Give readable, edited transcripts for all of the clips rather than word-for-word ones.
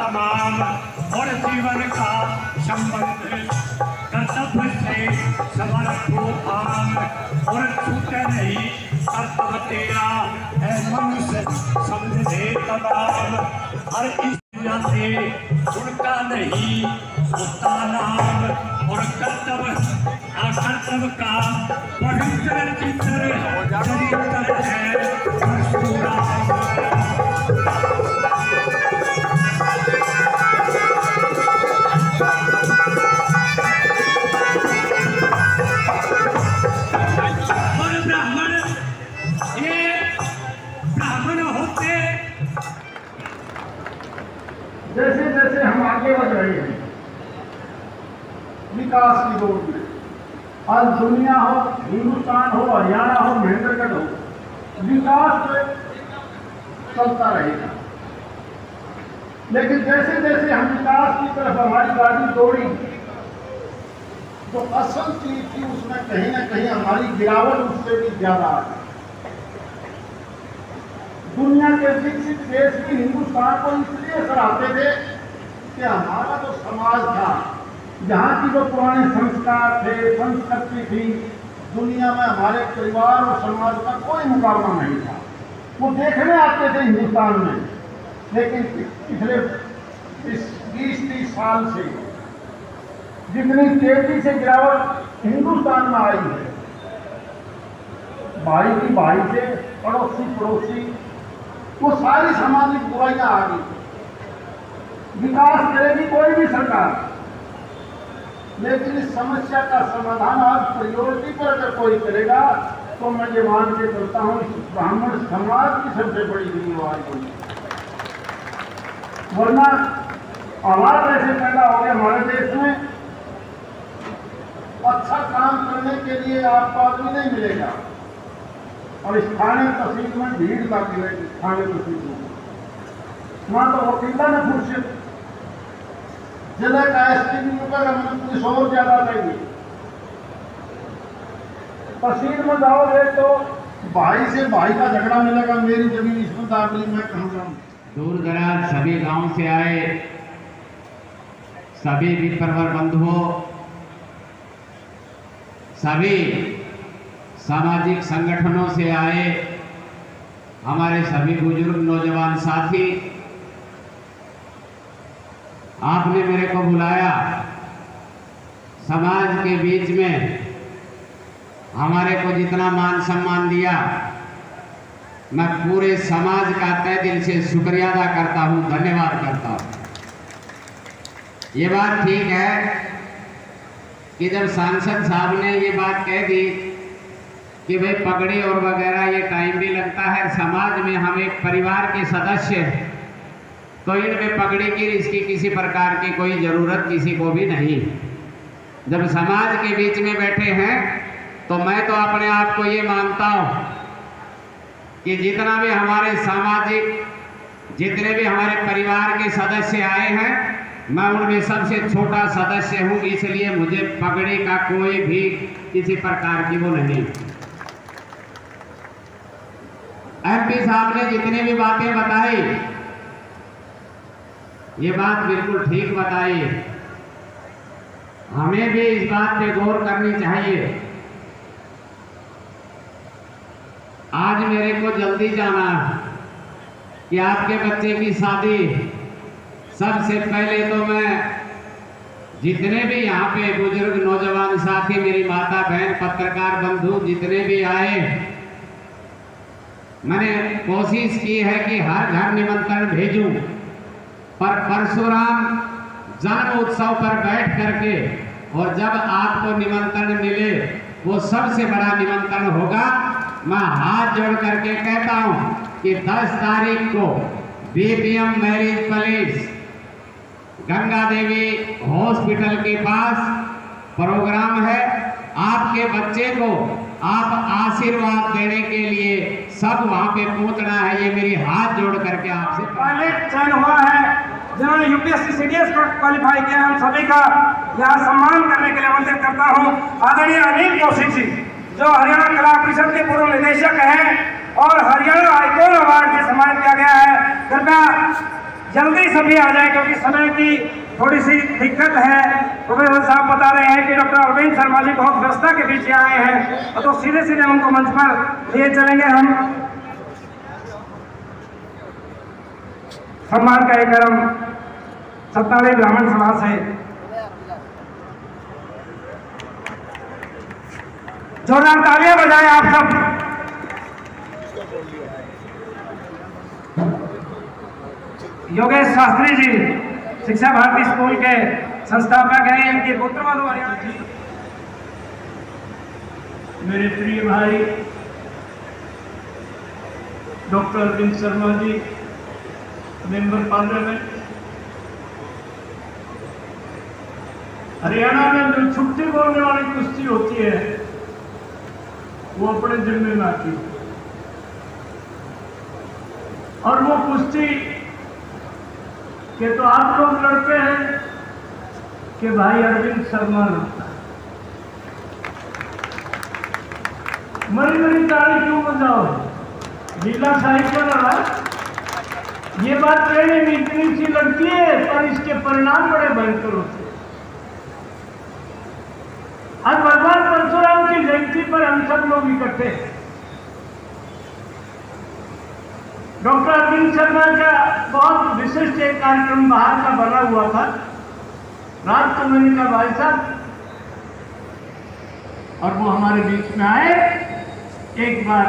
तमाम और जीवन का संबंध कर्तव्य से समर्पो आम और छूटे नहीं कर्तव्य तेरा है मनुष्य समझ ले तमाम हर इस से उनका नहीं उसका नाम और कर्तव्य का पवित्र चित्र चरित्र है जैसे जैसे हम आगे बढ़ रहे हैं विकास की दौड़ में, आज दुनिया हो, हिंदुस्तान हो, हरियाणा हो, महेंद्रगढ़ हो, विकास तो चलता रहेगा। लेकिन जैसे जैसे हम विकास की तरफ हमारी गाड़ी दौड़ी, जो असल चीज थी उसमें कहीं ना कहीं हमारी गिरावट उससे भी ज्यादा आ गई। दुनिया के विकसित देश भी हिंदुस्तान को इसलिए सराहते थे कि हमारा जो समाज था, जहाँ की जो पुराने संस्कार थे, संस्कृति थी, दुनिया में हमारे परिवार और समाज का कोई मुकाबला नहीं था। वो देखने आते थे हिंदुस्तान में, लेकिन पिछले 20-30 साल से जितनी तेजी से गिरावट हिंदुस्तान में आई है, भाई की भाई से, पड़ोसी पड़ोसी, वो सारी सामाजिक बुराइयां आ गई। विकास करेगी कोई भी सरकार, लेकिन इस समस्या का समाधान आज प्रायोरिटी पर अगर कोई करेगा तो मैं ये मान के चलता हूँ इस ब्राह्मण समाज की सबसे बड़ी जिम्मेवारी होगी। वरना आवाज ऐसे पैदा हो गया हमारे देश में, अच्छा काम करने के लिए आपको आदमी नहीं मिलेगा और स्थानीय तहसील में भीड़ लगी है। स्थानीय तहसील में वहां तो वकीला ने फुर्सत, जिले का एसपी भी रुकेगा, मतलब पुलिस और ज्यादा लेंगे। तहसील में जाओगे तो भाई से भाई का झगड़ा मिलेगा, मेरी जमीन इसमें दाखिल, मैं कहाँ जाऊँ। दूर दराज सभी गांव से आए सभी विप्रवर बंधुओं, सभी सामाजिक संगठनों से आए हमारे सभी बुजुर्ग नौजवान साथी, आपने मेरे को बुलाया, समाज के बीच में हमारे को जितना मान सम्मान दिया, मैं पूरे समाज का तहे दिल से शुक्रिया अदा करता हूं, धन्यवाद करता हूं। ये बात ठीक है कि जब सांसद साहब ने ये बात कह दी कि भाई पगड़ी और वगैरह ये टाइम भी लगता है, समाज में हम एक परिवार के सदस्य हैं, तो इनमें पगड़ी की इसकी किसी प्रकार की कोई ज़रूरत किसी को भी नहीं। जब समाज के बीच में बैठे हैं तो मैं तो अपने आप को ये मानता हूँ कि जितना भी हमारे सामाजिक, जितने भी हमारे परिवार के सदस्य आए हैं, मैं उनमें सबसे छोटा सदस्य हूँ, इसलिए मुझे पगड़ी का कोई भी किसी प्रकार की वो नहीं। एमपी साहब ने जितनी भी बातें बताई, ये बात बिल्कुल ठीक बताई, हमें भी इस बात पे गौर करनी चाहिए। आज मेरे को जल्दी जाना कि आपके बच्चे की शादी, सबसे पहले तो मैं जितने भी यहाँ पे बुजुर्ग नौजवान साथी, मेरी माता बहन, पत्रकार बंधु जितने भी आए, मैंने कोशिश की है कि हर घर निमंत्रण भेजूं, पर परशुराम जन्म उत्सव पर बैठ करके और जब आपको निमंत्रण मिले वो सबसे बड़ा निमंत्रण होगा। मैं हाथ जोड़ करके कहता हूं कि 10 तारीख को BPM marriage palace Ganga Devi hospital के पास प्रोग्राम है। आपके बच्चे को आप आशीर्वाद देने के लिए सब वहां पे पहुंचना है, ये मेरी हाथ जोड़ करके आपसे। पायलट चयन हुआ है जिन्होंने यूपीएससी सीडीएस का क्वालिफाई किया, हम सभी का यहाँ सम्मान करने के लिए आमंत्रित करता हूँ आदरणीय अनिल कौशिक जी, जो हरियाणा कला परिषद के पूर्व निदेशक हैं और हरियाणा आइकॉन अवार्ड से सम्मानित किया गया है। कृपया जल्दी सभी आ जाए क्योंकि समय की थोड़ी सी दिक्कत है। प्रोफेसर साहब बता रहे हैं कि डॉक्टर अरविंद शर्मा जी बहुत व्यस्तता के बीच आए हैं, तो सीधे सीधे उनको मंच पर लिए चलेंगे। हम सम्मान का एक क्रम सत्तावी ब्राह्मण सभा से जोरदार तालियां बजाएं आप सब। योगेश शास्त्री जी शिक्षा भारती स्कूल के संस्थापक हैं, इनकी पुत्र मधु हरियाणा जी। मेरे प्रिय भाई doctor Arvind Sharma ji, member parliament, Haryana में जो छुट्टी बोलने वाली कुश्ती होती है वो अपने जिम्मे में आती है, और वो कुश्ती के तो आप लोग लड़ते हैं कि भाई अरविंद शर्मा लड़ता है। मरी मरी ताली क्यों बजाओ, लीला शाही क्यों लड़ा। ये बात कहने में इतनी सी लगती है पर इसके परिणाम बड़े भयंकर होते हैं। आज भगवान परशुराम की जयंती पर हम सब लोग इकट्ठे हैं। डॉक्टर अरविंद शर्मा का बहुत विशिष्ट एक कार्यक्रम बाहर का बना हुआ था। रात को मैंने कहा भाई साहब, और वो हमारे बीच में आए। एक बार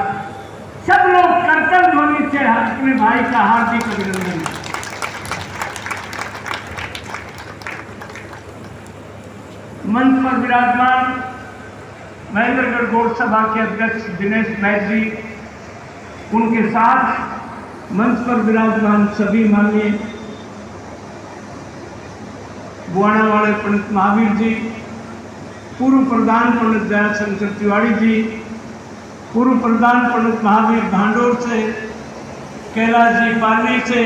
सब लोग करतल ध्वनि से अपने भाई का हार्दिक अभिनंदन। मंच पर विराजमान महेंद्रगढ़ गौड़ सभा के अध्यक्ष दिनेश नायक जी, उनके साथ मंच पर विराजमान सभी माननीय बुआना वाले पंडित महावीर जी, पूर्व प्रधान पंडित दयाशंकर तिवारी जी, पूर्व प्रधान पंडित महावीर भांडोर से, कैलाश जी पाली से,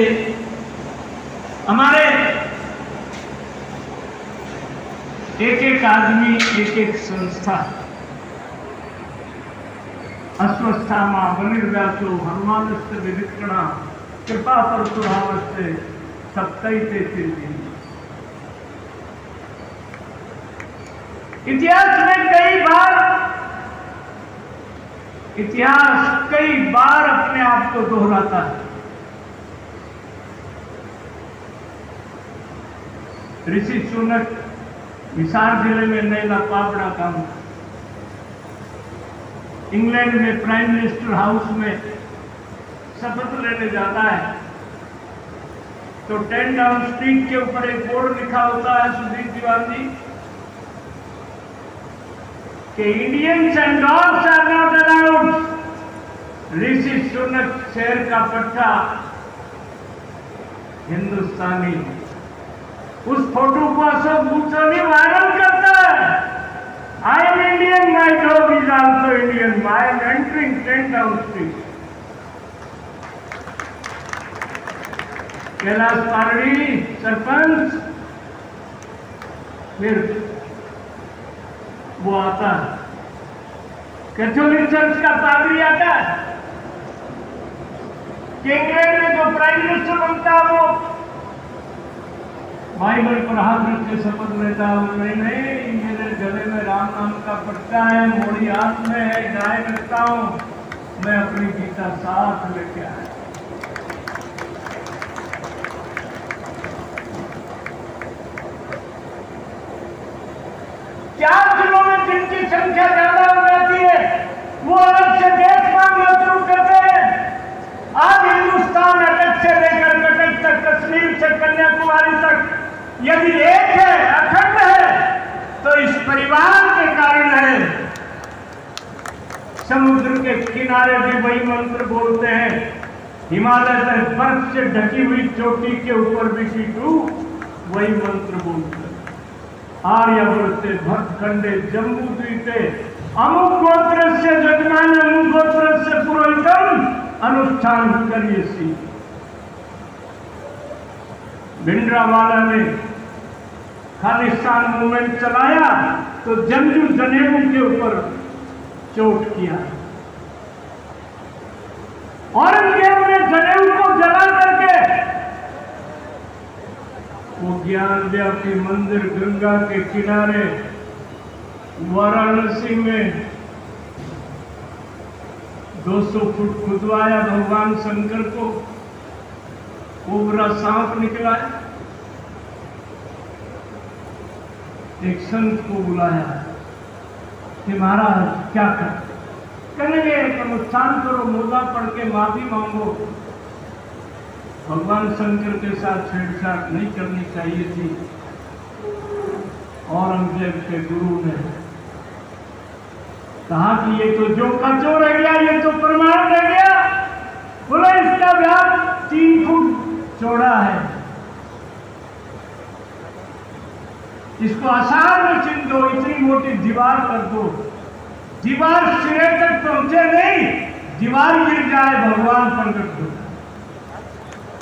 हमारे एक एक आदमी, एक एक संस्था, अस्वस्था मां बलिर्व्यासो हनुमानस्य विविक्रणा कृपा परशुरामस्य सप्तैते तीर्थी। इतिहास कई बार अपने आप को दोहराता है। ऋषि सुनक हिसार जिले में नैला पाबड़ा काम, इंग्लैंड में प्राइम मिनिस्टर हाउस में शपथ लेने जाता है तो 10 डाउन स्ट्रीट के ऊपर एक बोर्ड लिखा होता है, सुधीर तिवारी जी, कि Indians and dogs are not allowed. Rishi Sunak शेर का पट्टा हिंदुस्तानी, उस फोटो को अशोक भूषण वायरल करता है। I am Indian, my dog is also Indian, I am entering 10 down street. Kailash Pardi sarpanch, फिर वो आता है, कैथोलिक चर्च का पादरी आता है, इंग्लैंड में जो प्राइम मिनिस्टर बनता है वो बाइबल पर हाथ रख के शपथ लेता हूँ, नहीं नहीं, मेरे गले में राम नाम का पट्टा है, मोड़ी हाथ में है, गाय रखता हूँ, मैं अपनी गीता साथ लेके आया। चार जिलों में जिनकी संख्या ज्यादा हो जाती है वो अलग से देश मांगना शुरू करते हैं। आज हिंदुस्तान अटक से लेकर कटक तक, कश्मीर से कन्याकुमारी तक यदि एक है, अखंड है, तो इस परिवार के कारण है। समुद्र के किनारे भी वही मंत्र बोलते हैं, हिमालय से बर्फ से ढकी हुई चोटी के ऊपर भी टीटू वही मंत्र बोलते हैं। आर्यव्रते भट्टखंडे जम्बू द्वीपे अमुक गोत्र से जजमान अमुक गोत्र से पुरोहितम अनुष्ठान करिए। भिंडरावाला ने खालिस्तान मूवमेंट चलाया तो जंजू जनेऊ के ऊपर चोट किया। औरंगजेब ने जनेऊ को जला करके वो ज्ञान व्यापी मंदिर गंगा के किनारे वाराणसी में 200 फुट खुदवाया भगवान शंकर को, कोबरा सांप निकला है। एक संत को बुलाया कि महाराज क्या कर, कहेंगे एक अनुष्ठान करो, मोदा पढ़ के माफी मांगो। भगवान शंकर के साथ छेड़छाड़ नहीं करनी चाहिए थी। औरंगजेब के गुरु ने कहा कि ये तो जो कचो रह गया, ये तो प्रमाण रह गया। बोला इसका व्यास 3 फुट चौड़ा है, इसको आसार में चिन्ह दो, इतनी मोटी दीवार कर दो, दीवार सिरे तक पहुंचे नहीं, दीवार गिर जाए, भगवान प्रकट हो।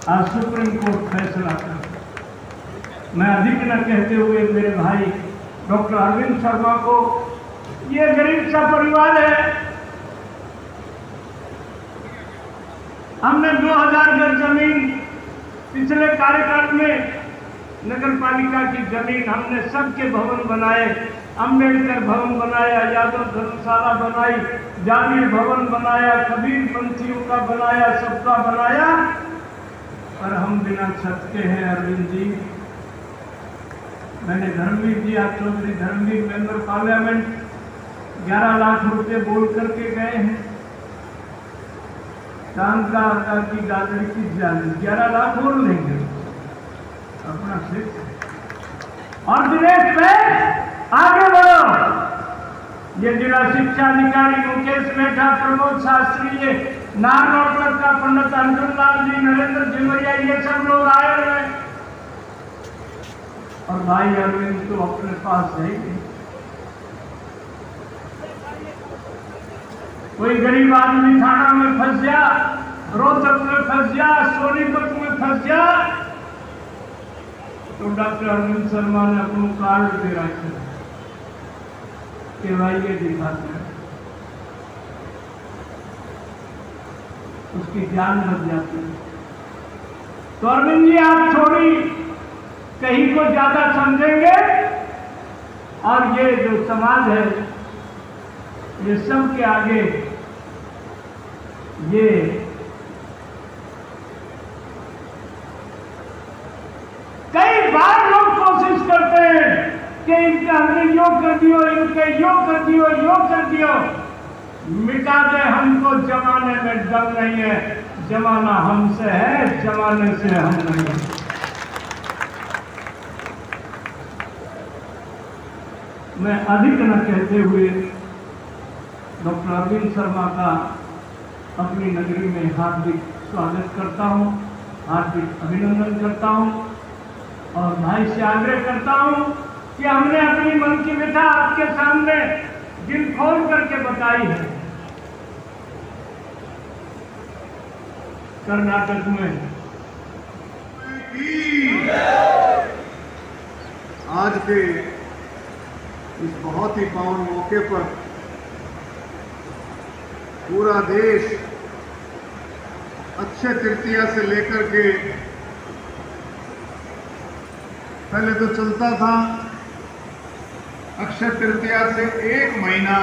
आज सुप्रीम कोर्ट फैसला कर। मैं अधिक न कहते हुए मेरे भाई डॉक्टर अरविंद शर्मा को, ये गरीब सा परिवार है, हमने 2000 गज जमीन पिछले कार्यकाल में नगर पालिका की जमीन हमने सबके भवन बनाए, अम्बेडकर भवन बनाया, यादव धर्मशाला बनाई, जागीर भवन बनाया, कबीर पंथियों का बनाया, सबका बनाया, और हम बिना छत के हैं। अरविंद जी, मैंने धर्मवीर जी, आप चौधरी धर्मवीर मेंबर पार्लियामेंट 11 लाख रुपए बोल करके गए हैं। चांद का आका की गाजर की जाली 11 लाख बोल लेंगे अपना सिर्फ। और दिनेश भाई आगे बढ़ो। ये जिला शिक्षा अधिकारी मुकेश मेघा, प्रमोद शास्त्री, ये नारनौर का पंडित अर्जुन लाल जी, नरेंद्र जिमरिया, ये सब लोग आए हुए हैं। और भाई अरविंद तो अपने पास है ही। कोई गरीब आदमी थाना में फंस गया, रोहतक में फंस गया, सोनीपत में फंस गया, तो डॉक्टर अरविंद शर्मा ने अपना कार्ड दे रखे कि भाई ये दिखाते हैं, उसकी जान बच जाती है। तो अरविंद जी आप थोड़ी कहीं को ज्यादा समझेंगे, और ये जो समाज है ये सब के आगे ये कई बार लोग कोशिश करते हैं कि इनके हमने यो कर दियो, इनके यो कर दियो, यो कर दियो, मिटा दे हमको, जमाने में दम नहीं है, जमाना हमसे है, जमाने से हम नहीं है। मैं अधिक न कहते हुए डॉक्टर अरविंद शर्मा का अपनी नगरी में हार्दिक स्वागत करता हूं, हार्दिक अभिनंदन करता हूं, और भाई से आग्रह करता हूं कि हमने अपनी मन की व्यथा आपके सामने दिल खोल करके बताई है। कर्नाटक में आज के इस बहुत ही पावन मौके पर पूरा देश अक्षय तृतीया से लेकर के पहले तो चलता था, अक्षय तृतीया से एक महीना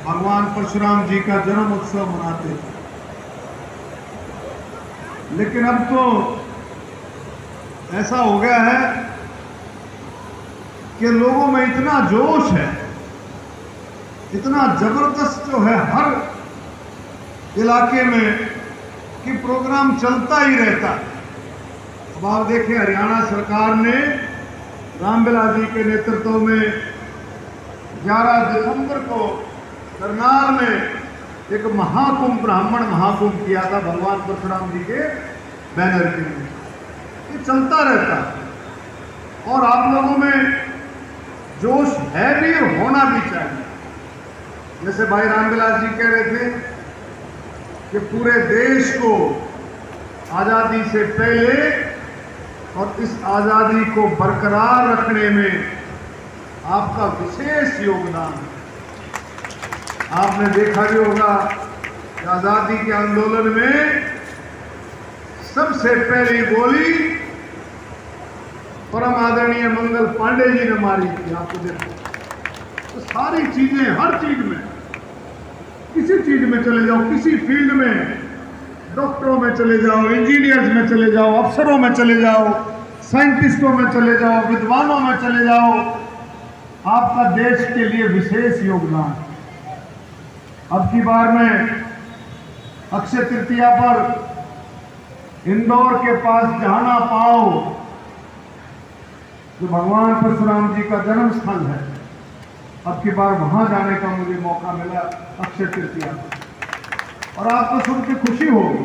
भगवान परशुराम जी का जन्म उत्सव मनाते थे, लेकिन अब तो ऐसा हो गया है कि लोगों में इतना जोश है, इतना जबरदस्त जो है हर इलाके में कि प्रोग्राम चलता ही रहता। अब आप देखें, हरियाणा सरकार ने रामविलास जी के नेतृत्व में 11 दिसंबर को करनाल में एक महाकुंभ, ब्राह्मण महाकुंभ किया था भगवान परशुराम जी के बैनर के लिए। ये चलता रहता है और आप लोगों में जोश है भी और होना भी चाहिए। जैसे भाई रामविलास जी कह रहे थे कि पूरे देश को आज़ादी से पहले और इस आज़ादी को बरकरार रखने में आपका विशेष योगदान है। आपने देखा भी होगा कि आज़ादी के आंदोलन में सबसे पहली गोली परम आदरणीय मंगल पांडे जी ने मारी थी। आपको देखो तो सारी चीजें, हर चीज में, किसी चीज में चले जाओ, किसी फील्ड में, डॉक्टरों में चले जाओ, इंजीनियर्स में चले जाओ, अफसरों में चले जाओ, साइंटिस्टों में चले जाओ, विद्वानों में चले जाओ, आपका देश के लिए विशेष योगदान। अब की बार में अक्षय तृतीया पर इंदौर के पास जहाना पाओ, जो भगवान परशुराम जी का जन्म स्थल है, अब की बार वहां जाने का मुझे मौका मिला अक्षय तृतीया। और आपको सुन के खुशी होगी,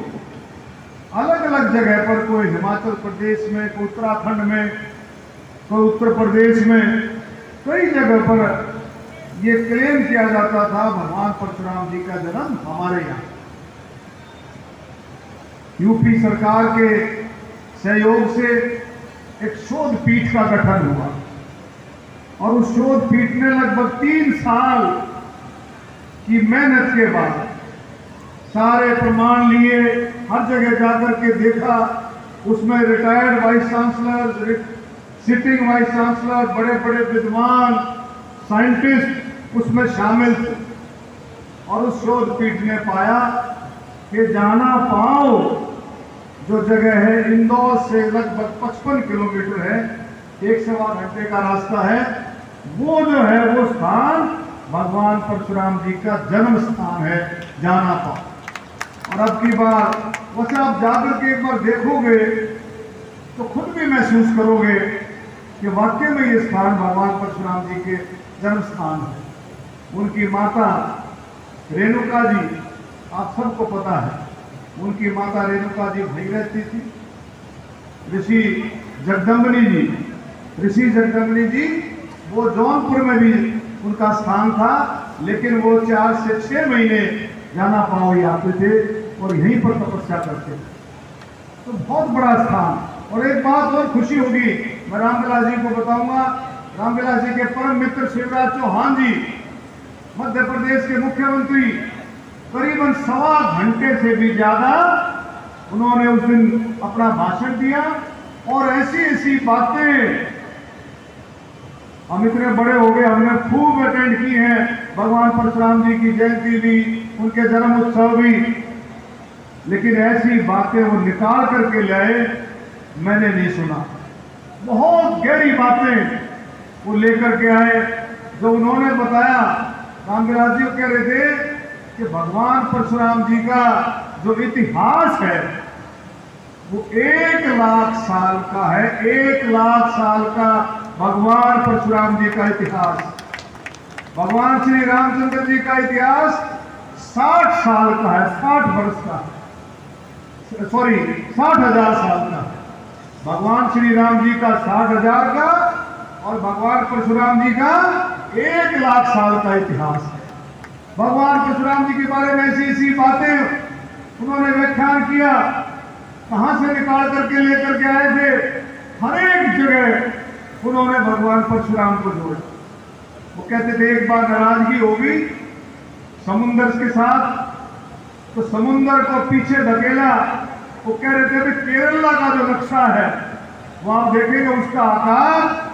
अलग अलग जगह पर, कोई हिमाचल प्रदेश में, कोई उत्तराखंड में, कोई उत्तर प्रदेश में, कई जगह पर ये क्लेम किया जाता था भगवान परशुराम जी का जन्म हमारे यहाँ। यूपी सरकार के सहयोग से एक शोध पीठ का गठन हुआ और उस शोध पीठ ने लगभग 3 साल की मेहनत के बाद सारे प्रमाण लिए, हर जगह जाकर के देखा, उसमें retired vice chancellor, sitting vice chancellor, बड़े बड़े विद्वान, साइंटिस्ट उसमें शामिल थे। और उस शोध पीठ ने पाया कि जाना पाओ जो जगह है, इंदौर से लगभग 55 किलोमीटर है, 1-1.25 घंटे का रास्ता है, वो जो है वो स्थान भगवान परशुराम जी का जन्म स्थान है, जाना पाओ। और अब की बार वैसे आप जाकर के एक बार देखोगे तो खुद भी महसूस करोगे कि वाकई में ये स्थान भगवान परशुराम जी के जन्म स्थान है। उनकी माता रेणुका जी, आप सबको पता है, उनकी माता रेणुका जी भगीरथी थी, ऋषि जगदम्बिनी जी, ऋषि जगदम्बिनी जी, वो जौनपुर में भी उनका स्थान था, लेकिन वो 4 से 6 महीने जाना पाओ आते थे और यहीं पर तपस्या करते थे। तो बहुत बड़ा स्थान। और एक बात और खुशी होगी, मैं रामविलास जी को बताऊंगा। रामविलास जी के परम मित्र शिवराज चौहान जी, मध्य प्रदेश के मुख्यमंत्री, करीबन 1.25 घंटे से भी ज्यादा उन्होंने उस दिन अपना भाषण दिया और ऐसी ऐसी बातें, हम इतने बड़े हो गए, हमने खूब अटेंड की हैं, भगवान परशुराम जी की जयंती भी, उनके जन्म उत्सव भी, लेकिन ऐसी बातें वो निकाल करके लाए मैंने नहीं सुना। बहुत गहरी बातें वो लेकर के आए। जो उन्होंने बताया, रामविलास जी कह रहे थे कि भगवान परशुराम जी का जो इतिहास है वो 1 लाख साल का है। 1 लाख साल का भगवान परशुराम जी का इतिहास। भगवान श्री रामचंद्र जी का इतिहास 60 साल का है, 60 वर्ष का, सॉरी 60,000 साल का। भगवान श्री राम जी का 60,000 का और भगवान परशुराम जी का 1 लाख साल का इतिहास है। भगवान परशुराम जी के बारे में ऐसी ऐसी बातें उन्होंने व्याख्यान किया, कहां से निकाल करके लेकर के आए थे, हर एक जगह उन्होंने भगवान परशुराम को जोड़ा। वो कहते थे एक बार नाराजगी होगी समुद्र के साथ, तो समुद्र को पीछे धकेला। वो कह रहे थे केरला का जो नक्शा है वो आप देखेंगे, उसका आकार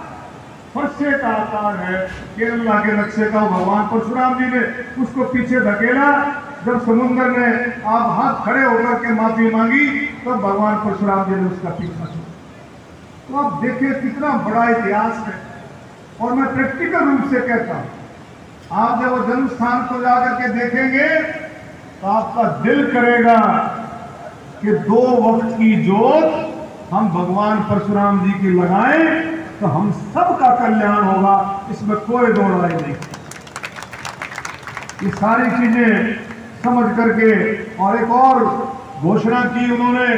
फरसे का आकार है केरला के नक्शे का। भगवान परशुराम जी ने उसको पीछे धकेला। जब समुद्र ने आप हाथ खड़े होकर के माफी मांगी तो भगवान परशुराम जी ने उसका पीछा छोड़ा। तो आप देखिए कितना बड़ा इतिहास है। और मैं प्रैक्टिकल रूप से कहता हूं, आप जब वो जन्म स्थान को जाकर के देखेंगे तो आपका दिल करेगा कि 2 वक्त की जोत हम भगवान परशुराम जी की लगाएं तो हम सबका कल्याण होगा, इसमें कोई दो राय नहीं। ये सारी चीजें समझ करके, और एक और घोषणा की उन्होंने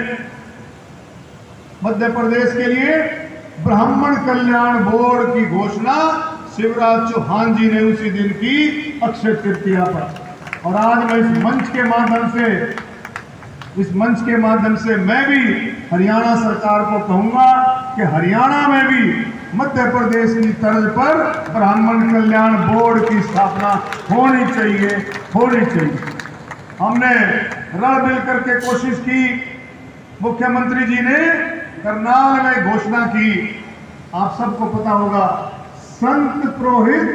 मध्य प्रदेश के लिए, ब्राह्मण कल्याण बोर्ड की घोषणा शिवराज चौहान जी ने उसी दिन की अक्षय तृतीया पर। और आज मैं इस मंच के माध्यम से मैं भी हरियाणा सरकार को कहूंगा कि हरियाणा में भी मध्य प्रदेश की तर्ज पर ब्राह्मण कल्याण बोर्ड की स्थापना होनी चाहिए। हमने रल मिल करके कोशिश की। मुख्यमंत्री जी ने करनाल में घोषणा की, आप सबको पता होगा, संत पुरोहित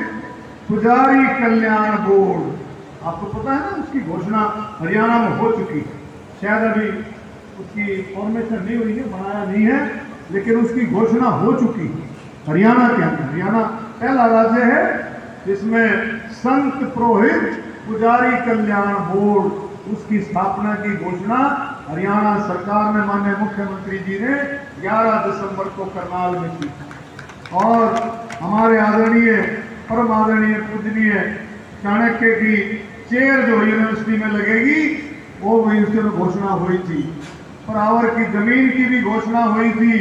पुजारी कल्याण बोर्ड। आपको पता है ना, उसकी घोषणा हरियाणा में हो चुकी है। शायद अभी उसकी फॉर्मेशन नहीं हुई है, बनाया नहीं है, लेकिन उसकी घोषणा हो चुकी है हरियाणा के अंदर। हरियाणा पहला राज्य है जिसमें संत पुरोहित पुजारी कल्याण बोर्ड, उसकी स्थापना की घोषणा हरियाणा सरकार में माननीय मुख्यमंत्री जी ने 11 दिसंबर को करनाल में की। और हमारे आदरणीय परम आदरणीय पूजनीय चाणक्य की चेयर जो यूनिवर्सिटी में लगेगी वो भी उसमें घोषणा हुई थी। परावर की जमीन की भी घोषणा हुई थी।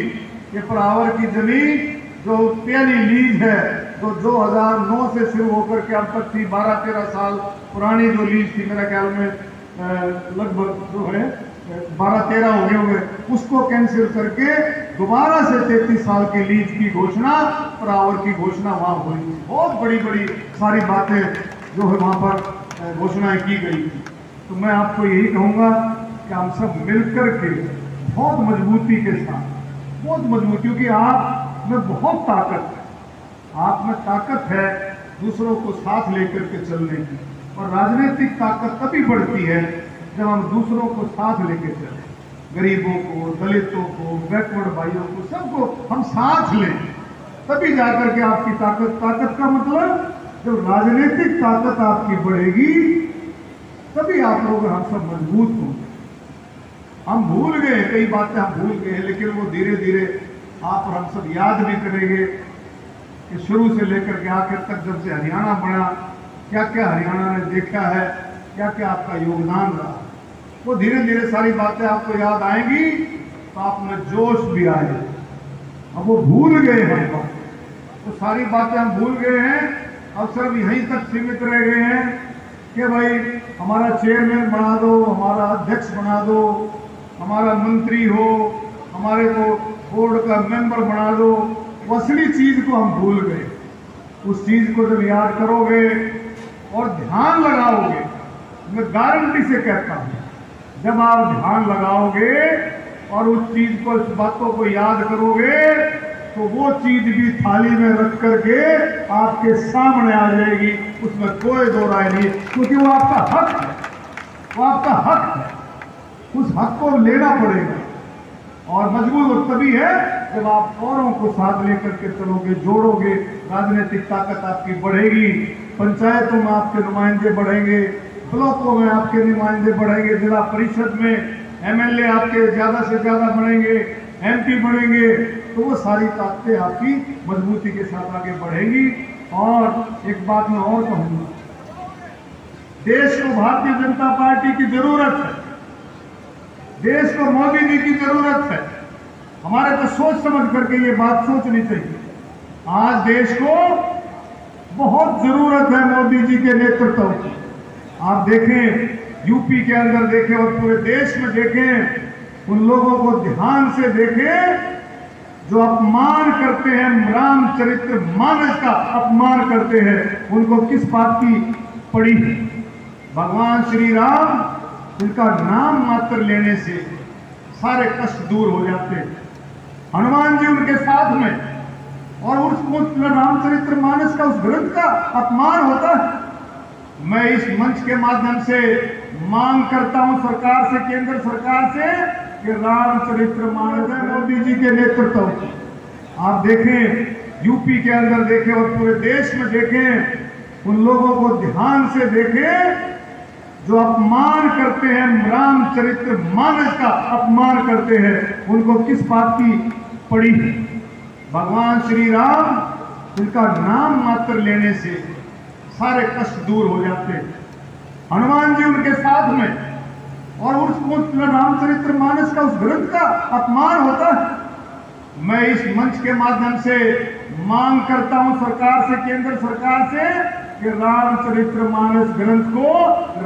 ये परावर की जमीन जो पहली लीज है, जो 2009 से शुरू होकर के अब तक थी, 12-13 साल पुरानी जो लीज थी, मेरा ख्याल में लगभग जो है 12-13 हो गए होंगे, उसको कैंसिल करके दोबारा से 33 साल की लीज की घोषणा, परावर की घोषणा वहां हुई थी। बहुत बड़ी बड़ी सारी बातें जो है वहां पर घोषणाएं की गई थी। तो मैं आपको यही कहूंगा कि हम सब मिलकर के बहुत मजबूती के साथ, बहुत मजबूत, क्योंकि आप में बहुत ताकत है, आप में ताकत है दूसरों को साथ लेकर के चलने की। और राजनीतिक ताकत तभी बढ़ती है जब हम दूसरों को साथ लेकर चलें, गरीबों को, दलितों को, बैकवर्ड भाइयों को, सबको हम साथ लें, तभी जाकर के आपकी ताकत का मतलब जब राजनीतिक ताकत आपकी बढ़ेगी तभी आप लोग, हम सब मजबूत होंगे। हम भूल गए, कई बातें हम भूल गए, लेकिन वो धीरे धीरे आप और हम सब याद भी करेंगे कि शुरू से लेकर के आखिर तक जब से हरियाणा बना, क्या क्या हरियाणा ने देखा है, क्या क्या आपका योगदान रहा, वो धीरे धीरे सारी बातें आपको याद आएंगी तो आप में जोश भी आएगा। अब वो भूल गए हम बात, तो सारी बातें हम भूल गए हैं। अब सिर्फ यहीं तक सीमित रह गए हैं कि भाई हमारा चेयरमैन बना दो, हमारा अध्यक्ष बना दो, हमारा मंत्री हो, हमारे को बोर्ड का मेंबर बना दो। असली चीज को हम भूल गए। उस चीज को जब याद करोगे और ध्यान लगाओगे, मैं गारंटी से कहता हूं, जब आप ध्यान लगाओगे और उस चीज को, इस बातों को याद करोगे, तो वो चीज भी थाली में रख करके आपके सामने आ जाएगी, उसमें कोई दो राय नहीं, क्योंकि वो आपका हक है, वो आपका हक है। उस हक को लेना पड़ेगा। और मजबूत तभी है जब आप औरों को साथ लेकर के चलोगे, जोड़ोगे, राजनीतिक ताकत आपकी बढ़ेगी, पंचायतों में आपके नुमाइंदे बढ़ेंगे, ब्लॉकों में आपके नुमाइंदे बढ़ेंगे, जिला परिषद में एमएलए आपके ज्यादा से ज्यादा बढ़ेंगे, एमपी बढ़ेंगे, तो वो सारी ताकतें आपकी मजबूती के साथ आगे बढ़ेंगी। और एक बात मैं और कहूंगा, देश को भारतीय जनता पार्टी की जरूरत है, देश को मोदी जी की जरूरत है। हमारे को सोच समझ करके ये बात सोचनी चाहिए। आज देश को बहुत जरूरत है मोदी जी के नेतृत्व की। आप देखें, यूपी के अंदर देखें और पूरे देश में देखें, उन लोगों को ध्यान से देखें जो अपमान करते हैं, रामचरित्र मानस का अपमान करते हैं, उनको किस बात की पड़ी है? भगवान श्री राम, उनका नाम मात्र लेने से सारे कष्ट दूर हो जाते हैं। हनुमान जी उनके साथ में, और उस रामचरित्र मानस का, उस ग्रंथ का अपमान होता है। मैं इस मंच के माध्यम से मांग करता हूं सरकार से, केंद्र सरकार से, कि रामचरित्र मानस है मोदी जी के नेतृत्व की। आप देखें, यूपी के अंदर देखें और पूरे देश में देखें, उन लोगों को ध्यान से देखें जो अपमान करते हैं, रामचरित्र मानस का अपमान करते हैं, उनको किस बात की पड़ी है? भगवान श्री राम, उनका नाम मात्र लेने से सारे कष्ट दूर हो जाते हैं। हनुमान जी उनके साथ में, और उस रामचरित्र मानस का, उस ग्रंथ का अपमान होता है। मैं इस मंच के माध्यम से मांग करता हूं सरकार से, केंद्र सरकार से, कि रामचरित्र मानस ग्रंथ को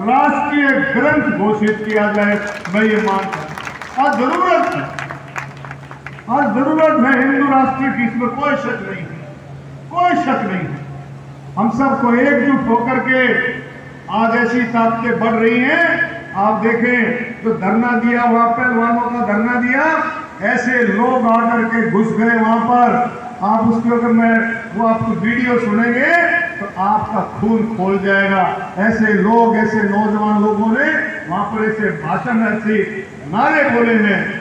राष्ट्रीय ग्रंथ घोषित किया जाए। मैं ये मांग करता हूं। और जरूरत है, और जरूरत है हिंदू राष्ट्रीय की, इसमें कोई शक नहीं है, कोई शक नहीं है। हम सबको एकजुट होकर के आज ऐसी ताकतें बढ़ रही हैं। आप देखें, जो धरना दिया, वहां पहलवानों का धरना दिया, ऐसे लोग आकर के घुस गए वहां पर। आप उसके अगर मैं वो आपको वीडियो सुनेंगे तो आपका खून खोल जाएगा। ऐसे लोग, ऐसे नौजवान लोगों ने वहां पर ऐसे भाषण, ऐसे नारे बोले हैं,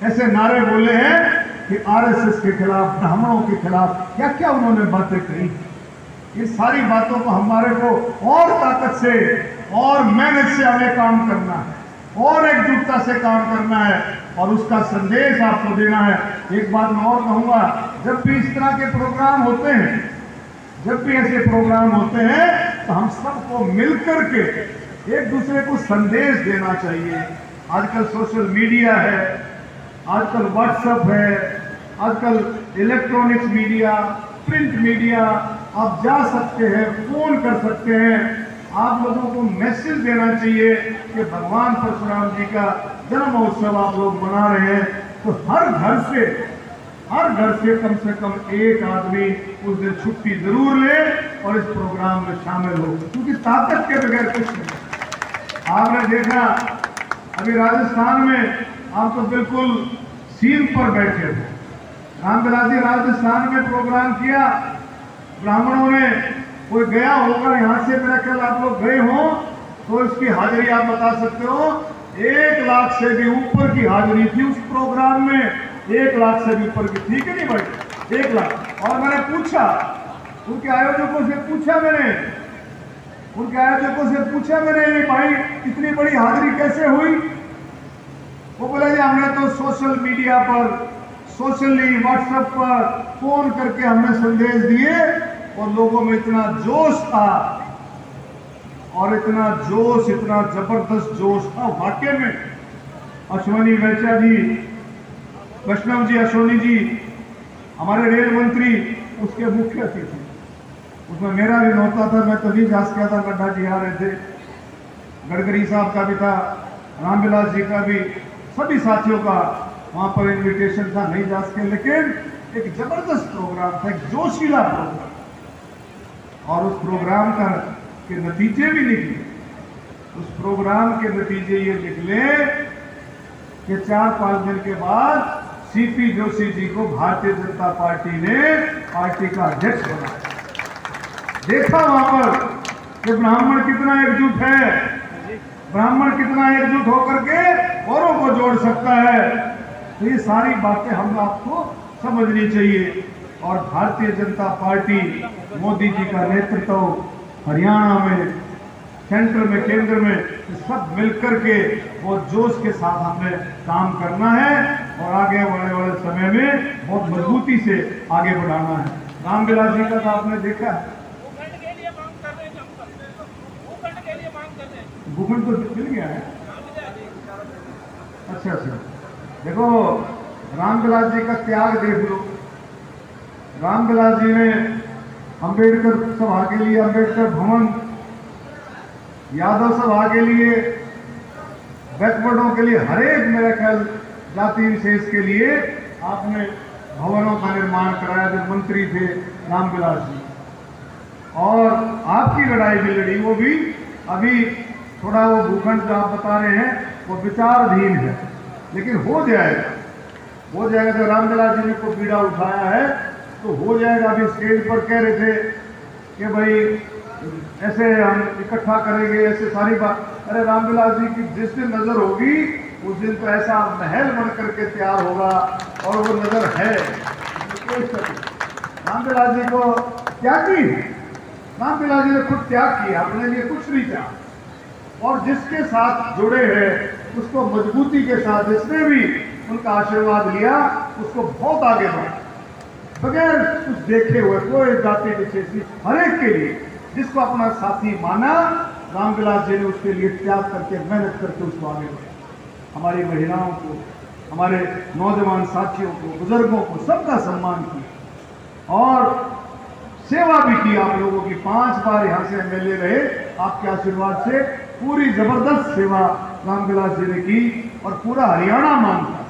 ऐसे नारे बोले हैं कि आरएसएस के खिलाफ, ब्राह्मणों के खिलाफ, क्या क्या उन्होंने बातें कही। ये सारी बातों को हमारे को और ताकत से और मेहनत से हमें काम करना है, और एकजुटता से काम करना है, और उसका संदेश आपको देना है। एक बात मैं और कहूंगा, जब भी इस तरह के प्रोग्राम होते हैं, जब भी ऐसे प्रोग्राम होते हैं, तो हम सबको मिलकर के एक दूसरे को संदेश देना चाहिए। आजकल सोशल मीडिया है, आजकल व्हाट्सएप है, आजकल इलेक्ट्रॉनिक्स मीडिया, प्रिंट मीडिया, आप जा सकते हैं, फोन कर सकते हैं। आप लोगों को मैसेज देना चाहिए कि भगवान परशुराम जी का जन्म महोत्सव आप लोग मना रहे हैं, तो हर घर से कम एक आदमी उस दिन छुट्टी जरूर ले और इस प्रोग्राम में शामिल हो, क्योंकि ताकत के बगैर कुछ नहीं। आपने देखा अभी राजस्थान में, आप तो बिल्कुल सीन पर बैठे थे। रामविलास जी राजस्थान में प्रोग्राम किया, ब्राह्मणों ने, कोई गया होगा यहाँ से, मेरा ख्याल आप लोग गए हो तो इसकी हाजिरी आप बता सकते हो। 1 लाख से भी ऊपर की हाजिरी थी उस प्रोग्राम में, 1 लाख से भी ऊपर की थी कि नहीं भाई? 1 लाख। और मैंने पूछा उनके आयोजकों से, पूछा मैंने भाई इतनी बड़ी हाजिरी कैसे हुई? वो बोले जी हमने तो सोशल मीडिया पर, सोशली व्हाट्सएप पर फोन करके हमने संदेश दिए, और लोगों में इतना जोश था, और इतना जोश, इतना जबरदस्त जोश था। वाकई में अश्वनी वैश्या जी, वैष्णव जी, अश्वनी जी, हमारे रेल मंत्री उसके मुख्य अतिथि। उसमें मेरा भी नौता था, मैं तो नहीं जा सका था, गड्ढा जी आ रहे थे, गडकरी साहब का भी था, रामविलास जी का भी, सभी साथियों का वहां पर इनविटेशन था, नहीं जा सके। लेकिन एक जबरदस्त प्रोग्राम था, एक जोशीला प्रोग्राम, और उस प्रोग्राम का के नतीजे भी निकले। उस प्रोग्राम के नतीजे ये निकले कि 4-5 दिन के बाद सीपी जोशी जी को भारतीय जनता पार्टी ने पार्टी का अध्यक्ष बनाया। देखा वहां पर कि ब्राह्मण कितना एकजुट है, ब्राह्मण कितना एकजुट होकर के औरों को जोड़ सकता है। तो ये सारी बातें हम आपको समझनी चाहिए। और भारतीय जनता पार्टी, मोदी जी का नेतृत्व हरियाणा में, सेंटर में, केंद्र में, सब मिलकर के वो जोश के साथ हमें काम करना है और आगे आने वाले समय में बहुत मजबूती से आगे बढ़ाना है। रामविलास जी का तो आपने देखा है, भूखंड तो मिल गया है। अच्छा, देखो रामविलास जी का त्याग देख लो। रामविलास जी ने अंबेडकर सभा के लिए अंबेडकर भवन, यादव सभा के लिए, बैकवर्डों के लिए, हर एक मेरा ख्याल जाति विशेष के लिए आपने भवनों का निर्माण कराया जब मंत्री थे रामविलास जी। और आपकी लड़ाई भी लड़ी, वो भी अभी थोड़ा वो भूखंड जो आप बता रहे हैं वो विचाराधीन है, लेकिन हो जाएगा, हो जाएगा। जब रामविलास जी ने को पीड़ा उठाया है तो हो जाएगा। अभी स्टेज पर कह रहे थे कि भाई ऐसे हम इकट्ठा करेंगे, ऐसे सारी बात। अरे रामविलास जी की जिस दिन नजर होगी उस दिन तो ऐसा महल बन करके तैयार होगा, और वो नजर है। रामविलास जी को त्यागी, रामविलास जी ने खुद त्याग किया, अपने लिए कुछ नहीं चाहा, और जिसके साथ जुड़े हैं उसको मजबूती के साथ, जिसने भी उनका आशीर्वाद लिया उसको बहुत आगे बढ़ा, बगैर कुछ देखे हुए, कोई जाति विशेष, हर एक के लिए जिसको अपना साथी माना, रामविलास जी ने उसके लिए त्याग करके, मेहनत करके उसको आगे बढ़ाया। हमारी महिलाओं को, हमारे नौजवान साथियों को, बुजुर्गों को, सबका सम्मान किया और सेवा भी की आप लोगों की। 5 बार यहाँ से एमएलए रहे, आपके आशीर्वाद से पूरी जबरदस्त सेवा रामविलास जी ने की। और पूरा हरियाणा मानता,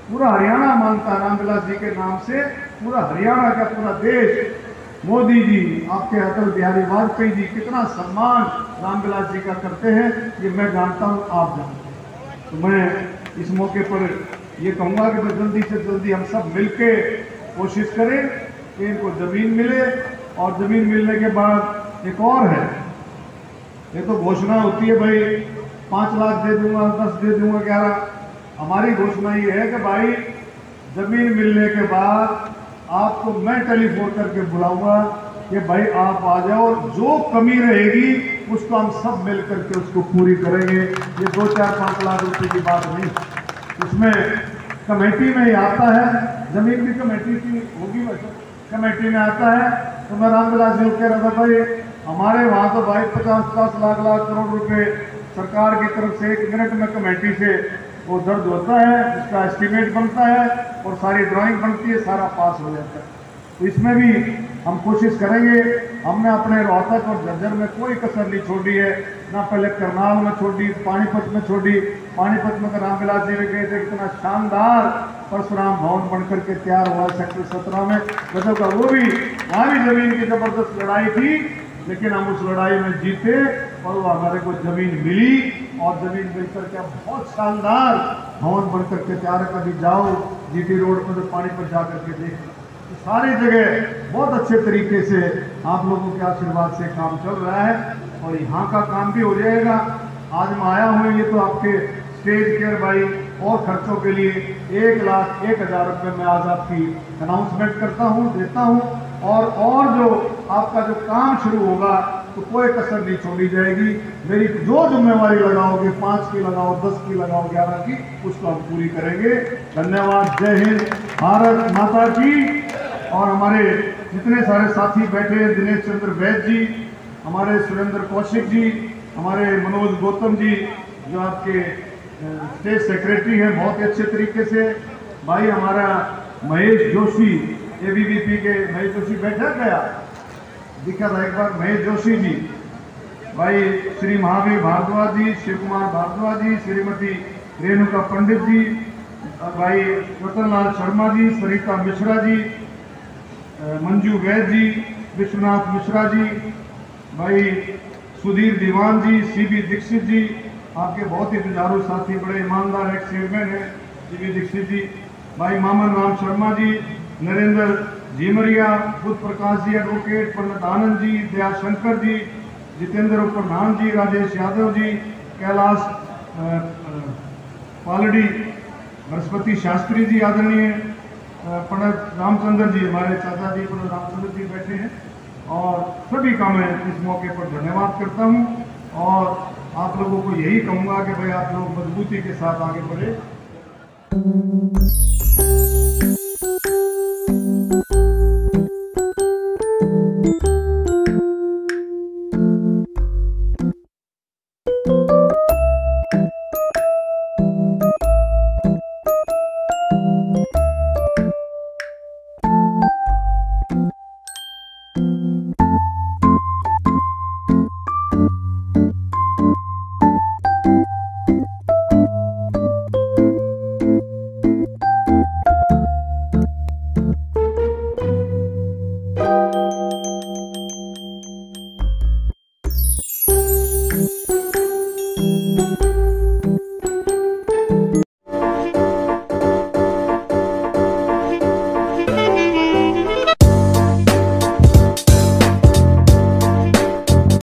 पूरा हरियाणा मानता रामविलास जी के नाम से, पूरा हरियाणा का, पूरा देश। मोदी जी, आपके अटल बिहारी वाजपेयी जी कितना सम्मान रामविलास जी का करते हैं, ये मैं जानता हूँ, आप जानते हैं। तो मैं इस मौके पर ये कहूँगा कि जल्दी से जल्दी हम सब मिलके कोशिश करें कि इनको जमीन मिले। और जमीन मिलने के बाद एक और है, ये तो घोषणा होती है भाई 5 लाख दे दूंगा, 10 दे दूंगा, 11। हमारी घोषणा ये है कि भाई जमीन मिलने के बाद आपको मैं टेलीफोन करके बुलाऊंगा कि भाई आप आ जाओ, और जो कमी रहेगी उसको हम सब मिल करके उसको पूरी करेंगे। ये 2-4-5 लाख रुपए की बात नहीं, इसमें कमेटी में ही आता है, जमीन की कमेटी की होगी, वैसे कमेटी में आता है। तो मैं रामविलास जी को कह रहा था भाई हमारे वहाँ तो भाई 50-50 लाख करोड़ रुपए सरकार की तरफ से 1 मिनट में कमेटी से वो दर्ज होता है, उसका एस्टीमेट बनता है और सारी ड्राइंग बनती है, सारा पास हो जाता है। तो इसमें भी हम कोशिश करेंगे। हमने अपने रोहतक और झज्जर में कोई कसर नहीं छोड़ी है, ना पहले करनाल में छोड़ी, पानीपत में छोड़ी। पानीपत में तो रामविलास जी ने कहे थे कितना शानदार परशुराम भवन बनकर के तैयार हुआ सेक्टर 17 में, गजब का। वो भी वहाँ भी जमीन की जबरदस्त लड़ाई थी, लेकिन हम उस लड़ाई में जीते और वो हमारे को जमीन मिली, और जमीन मिलकर के बहुत शानदार भवन बनकर के तैयार। कभी जाओ जीटी रोड पर तो पानीपत जा करके देखो, सारी जगह बहुत अच्छे तरीके से आप लोगों के आशीर्वाद से काम चल रहा है, और यहाँ का काम भी हो जाएगा। आज मैं आया हूँ, ये तो आपके स्टेज केयर भाई और खर्चों के लिए 1,01,000 रुपये मैं आज आपकी अनाउंसमेंट करता हूँ, देता हूँ। और जो आपका जो काम शुरू होगा तो कोई कसर नहीं छोड़ी जाएगी। मेरी जो जिम्मेवारी लगाओगे, 5 की लगाओ, 10 की लगाओ, 11 की, उसको हम पूरी करेंगे। धन्यवाद। जय हिंद, भारत माता की। और हमारे जितने सारे साथी बैठे हैं, दिनेश चंद्र वैद जी, हमारे सुरेंद्र कौशिक जी, हमारे मनोज गौतम जी जो आपके स्टेट सेक्रेटरी हैं बहुत अच्छे तरीके से, भाई हमारा महेश जोशी एबीवीपी के महेश जोशी बैठा गया, दिखा था एक बार महेश जोशी जी, भाई श्री महावीर भारद्वाज जी, शिव कुमार भारद्वाज जी, श्रीमती रेणुका पंडित जी, भाई रतनलाल शर्मा जी, सरिता मिश्रा जी, मंजू वैद जी, विश्वनाथ मिश्रा जी, भाई सुधीर दीवान जी, सीबी दीक्षित जी, आपके बहुत ही जुझारू साथी, बड़े ईमानदार एक चेयरमैन है सीबी दीक्षित जी, भाई मामन राम शर्मा जी, नरेंद्र झीमरिया, बुद्ध प्रकाश जी एडवोकेट, पंडित आनंद जी, दया शंकर जी, जितेंद्र प्रधान जी, राजेश यादव जी, कैलाश पालड़ी, बृहस्पति शास्त्री जी आदरणीय, पंडित रामचंद्र जी, हमारे चाचा जी पंडित रामचंद्र जी बैठे हैं, और सभी का मैं इस मौके पर धन्यवाद करता हूं और आप लोगों को यही कहूंगा कि भाई आप लोग मजबूती के साथ आगे बढ़े।